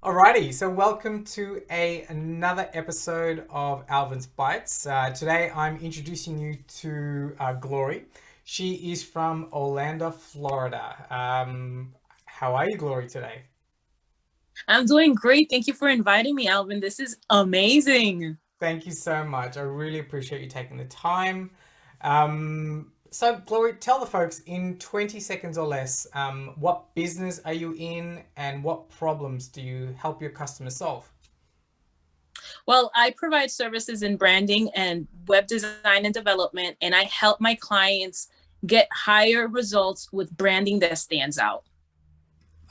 Alrighty, so welcome to another episode of Alvin's Bites. Today I'm introducing you to Glory. She is from Orlando, Florida. How are you, Glory, today? I'm doing great. Thank you for inviting me, Alvin. This is amazing. Thank you so much. I really appreciate you taking the time. So, Glory, tell the folks in 20 seconds or less, what business are you in and what problems do you help your customers solve? Well, I provide services in branding and web design and development, and I help my clients get higher results with branding that stands out.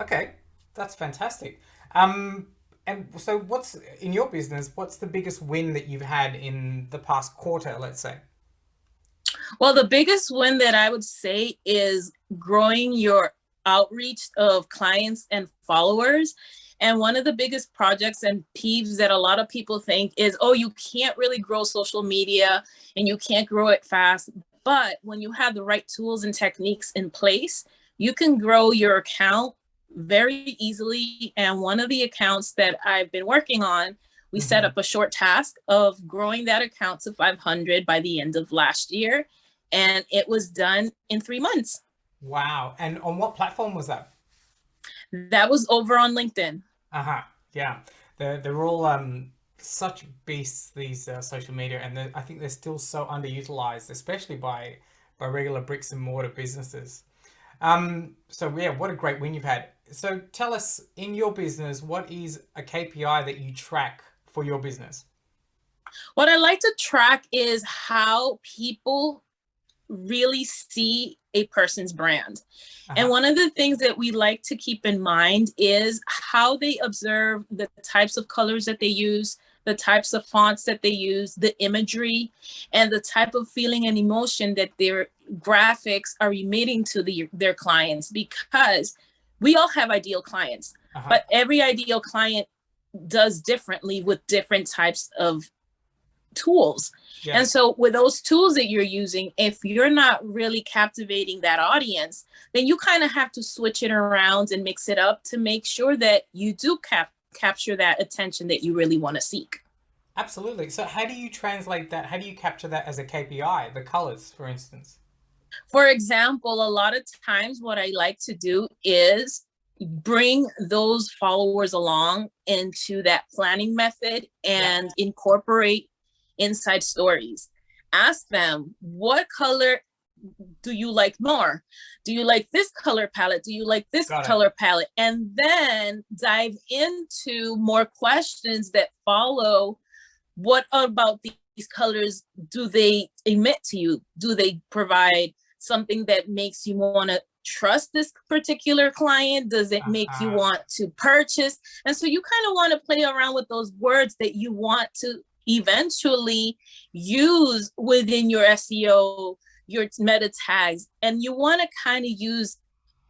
Okay, that's fantastic. Um, and so what's in your business, what's the biggest win that you've had in the past quarter, let's say? Well, the biggest win that I would say is growing your outreach of clients and followers. And one of the biggest projects and peeves that a lot of people think is, oh, you can't really grow social media and you can't grow it fast. But when you have the right tools and techniques in place, you can grow your account very easily. And one of the accounts that I've been working on, we set Hmm. up a short task of growing that account to 500 by the end of last year. And it was done in 3 months. Wow. And on what platform was that? That was over on LinkedIn. Uh-huh. Yeah. They're all such beasts, these social media, and I think they're still so underutilized, especially by regular bricks and mortar businesses. So yeah, what a great win you've had. So tell us, in your business, what is a KPI that you track for your business? What I like to track is how people really see a person's brand. And Uh-huh. one of the things that we like to keep in mind is how they observe the types of colors that they use, the types of fonts that they use, the imagery, and the type of feeling and emotion that their graphics are emitting to their clients. Because we all have ideal clients, Uh-huh. but every ideal client does differently with different types of tools. And Yes. so with those tools that you're using, if you're not really captivating that audience, then you kind of have to switch it around and mix it up to make sure that you do capture that attention that you really want to seek. Absolutely. So how do you translate that? How do you capture that as a KPI? The colors, for instance. For example, a lot of times what I like to do is bring those followers along into that planning method Yeah. and incorporate inside stories. Ask them, what color do you like more? Do you like this color palette? Do you like this Got it. color palette? And then dive into more questions that follow. What about these colors do they emit to you? Do they provide something that makes you want to trust this particular client? Does it make you Uh-huh. want to purchase? And so you kind of want to play around with those words that you want to eventually use within your SEO, your meta tags. And you want to kind of use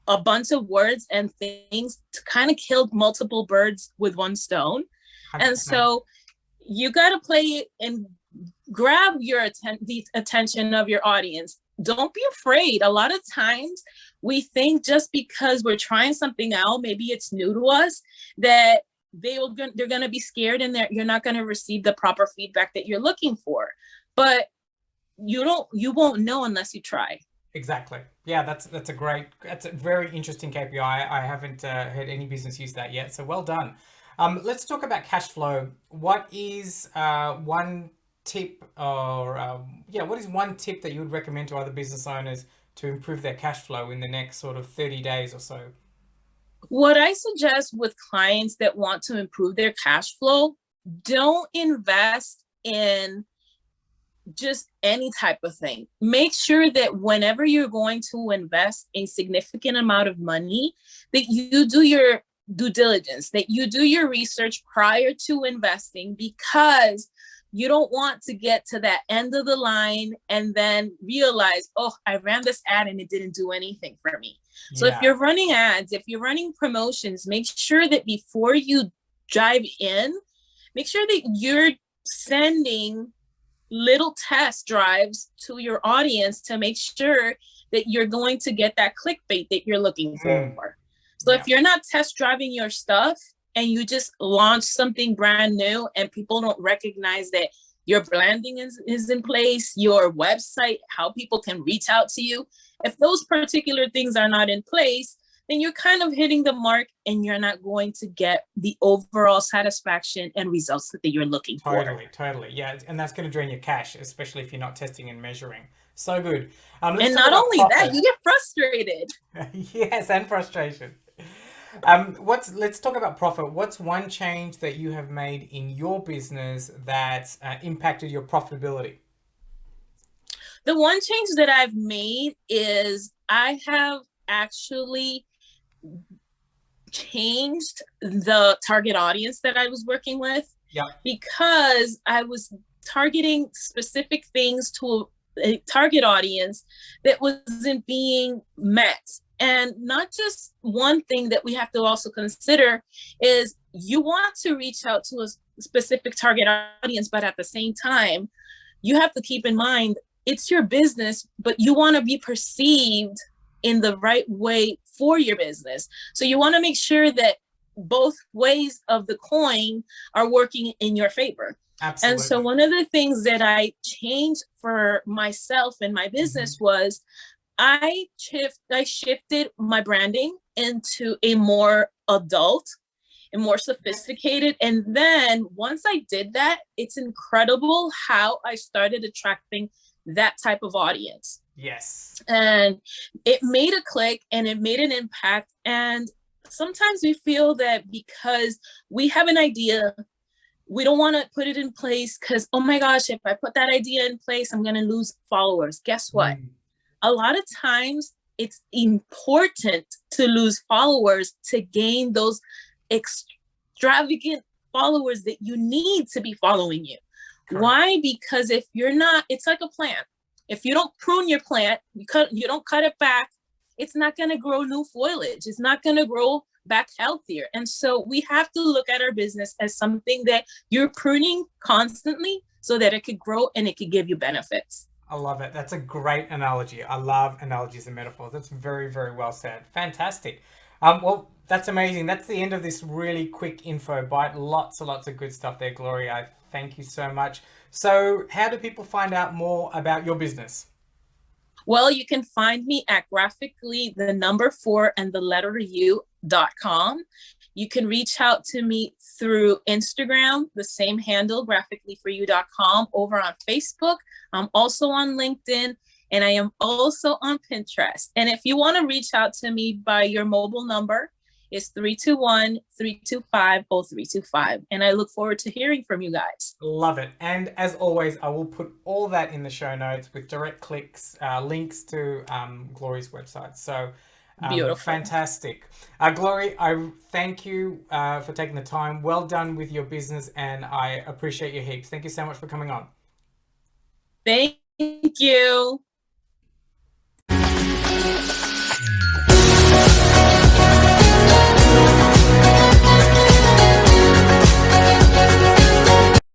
a bunch of words and things to kind of kill multiple birds with one stone. And 100%. so you got to play it and grab the attention of your audience. Don't be afraid. A lot of times we think just because we're trying something out, maybe it's new to us, that they're going to be scared and you're not going to receive the proper feedback that you're looking for. But you won't know unless you try. Exactly. Yeah, that's a very interesting KPI. I haven't heard any business use that yet. So well done. Let's talk about cash flow. What is one tip or yeah, what is one tip that you would recommend to other business owners to improve their cash flow in the next sort of 30 days or so? What I suggest with clients that want to improve their cash flow, don't invest in just any type of thing. Make sure that whenever you're going to invest a significant amount of money, that you do your due diligence, that you do your research prior to investing, because you don't want to get to that end of the line and then realize, oh, I ran this ad and it didn't do anything for me. So if Yeah. you're running ads, if you're running promotions, make sure that before you dive in, make sure that you're sending little test drives to your audience to make sure that you're going to get that clickbait that you're looking Mm, for. So if yeah. you're not test driving your stuff, and you just launch something brand new and people don't recognize that your branding is in place, your website, how people can reach out to you. If those particular things are not in place, then you're kind of hitting the mark and you're not going to get the overall satisfaction and results that you're looking for. Totally. Yeah. And that's going to drain your cash, especially if you're not testing and measuring. So good. And not only that, you get frustrated. Yes, and frustration. Let's talk about profit. What's one change that you have made in your business that impacted your profitability? The one change that I've made is I have actually changed the target audience that I was working with. Yeah. Because I was targeting specific things to a target audience that wasn't being met. And not just one thing that we have to also consider is you want to reach out to a specific target audience, but at the same time, you have to keep in mind it's your business, but you want to be perceived in the right way for your business. So you want to make sure that both ways of the coin are working in your favor. Absolutely. And so one of the things that I changed for myself and my business was I shifted my branding into a more adult and more sophisticated. And then once I did that, it's incredible how I started attracting that type of audience. Yes. And it made a click and it made an impact. And sometimes we feel that because we have an idea, we don't want to put it in place because, oh my gosh, if I put that idea in place, I'm going to lose followers. Guess what? A lot of times it's important to lose followers to gain those extravagant followers that you need to be following you. Correct. Why? Because if you're not, it's like a plant. If you don't prune your plant, you don't cut it back, it's not going to grow new foliage. It's not going to grow back healthier. And so we have to look at our business as something that you're pruning constantly so that it could grow and it could give you benefits. I love it. That's a great analogy. I love analogies and metaphors. That's very, very well said. Fantastic. Well, that's amazing. That's the end of this really quick info bite. Lots and lots of good stuff there, Glory. I thank you so much. So how do people find out more about your business? Well, you can find me at graphically4u.com. You can reach out to me through Instagram, the same handle, graphically4u.com, over on Facebook. I'm also on LinkedIn, and I am also on Pinterest. And if you want to reach out to me by your mobile number, it's 321-325-0325. And I look forward to hearing from you guys. Love it. And as always, I will put all that in the show notes with direct clicks, links to Glory's website. So beautiful. Fantastic. Glory, I thank you for taking the time. Well done with your business, and I appreciate your heaps. Thank you so much for coming on. Thank you.